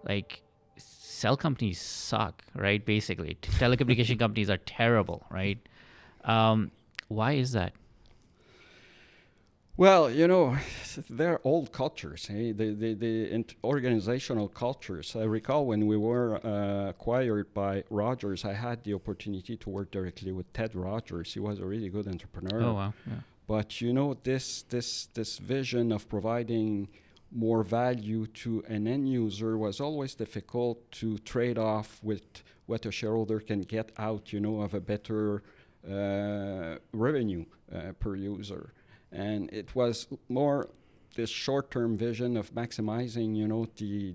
like cell companies suck, right? Basically, telecommunication companies are terrible, right? Why is that? Well, they're old cultures, the organizational cultures. I recall when we were acquired by Rogers, I had the opportunity to work directly with Ted Rogers. He was a really good Oh entrepreneur. wow, yeah. But this vision of providing more value to an end user was always difficult to trade off with what a shareholder can get out, of a better revenue per user. And it was more this short-term vision of maximizing,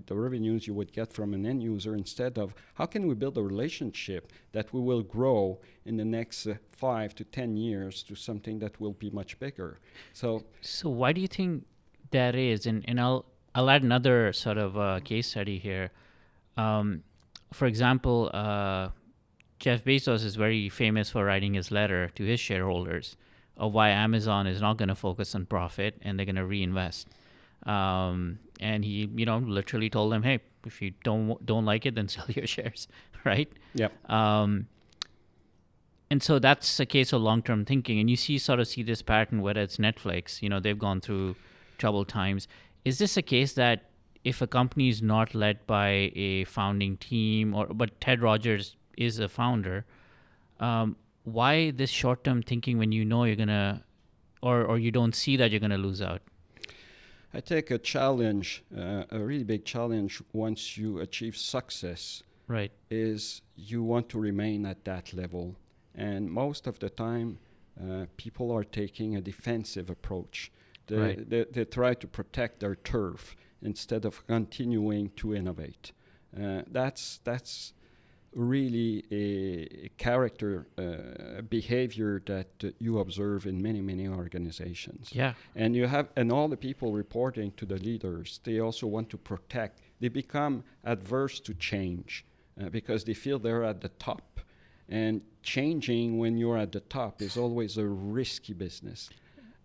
the revenues you would get from an end user instead of how can we build a relationship that we will grow in the next 5 to 10 years to something that will be much bigger. So why do you think that is? And I'll add another sort of case study here. For example, Jeff Bezos is very famous for writing his letter to his shareholders of why Amazon is not going to focus on profit and they're going to reinvest. And he, literally told them, "Hey, if you don't like it, then sell your shares," right? yeah. And so that's a case of long-term thinking. And you see this pattern, whether it's Netflix, they've gone through troubled times. Is this a case that if a company is not led by a founding team, but Ted Rogers is a founder, why this short-term thinking when you're gonna, or you don't see that you're gonna lose out? I take a challenge, a really big challenge once you achieve success, Right. is you want to remain at that level. And most of the time, people are taking a defensive approach. They try to protect their turf instead of continuing to innovate. That's really a character behavior that you observe in many organizations. Yeah. And all the people reporting to the leaders, they also want to protect. They become adverse to change because they feel they're at the top. And changing when you're at the top is always a risky business.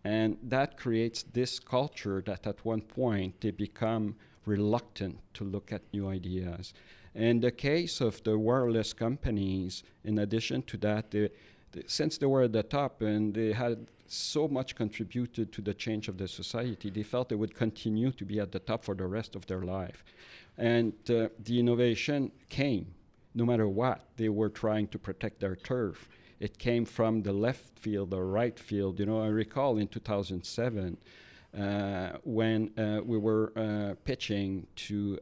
And that creates this culture that at one point they become reluctant to look at new ideas. In the case of the wireless companies, in addition to that, since they were at the top and they had so much contributed to the change of the society, they felt they would continue to be at the top for the rest of their life. And the innovation came. No matter what, they were trying to protect their turf. It came from the left field or right field. I recall in 2007 when we were pitching to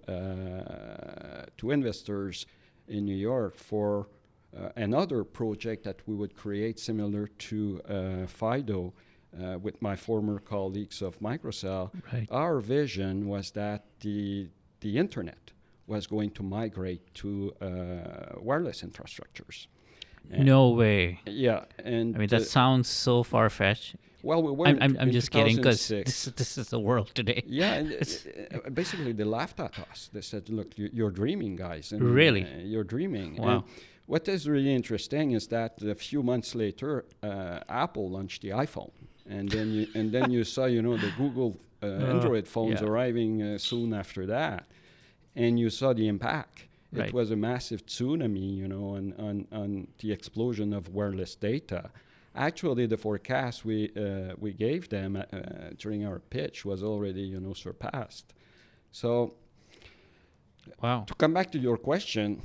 investors in New York for another project that we would create similar to Fido with my former colleagues of Microcell. Right. Our vision was that the internet was going to migrate to wireless infrastructures. No way. Yeah, and I mean, that sounds so far-fetched. Well, we were. I'm just kidding because this is the world today. Yeah, and basically they laughed at us. They said, "Look, you're dreaming, guys." And, really? You're dreaming. Wow. And what is really interesting is that a few months later, Apple launched the iPhone, and then you saw, the Google Android phones arriving soon after that. And you saw the impact. Right. It was a massive tsunami, on the explosion of wireless data. Actually, the forecast we gave them during our pitch was already, surpassed. So, wow. To come back to your question,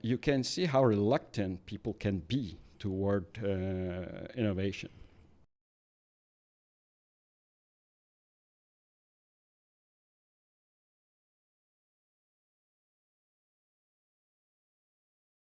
you can see how reluctant people can be toward innovation.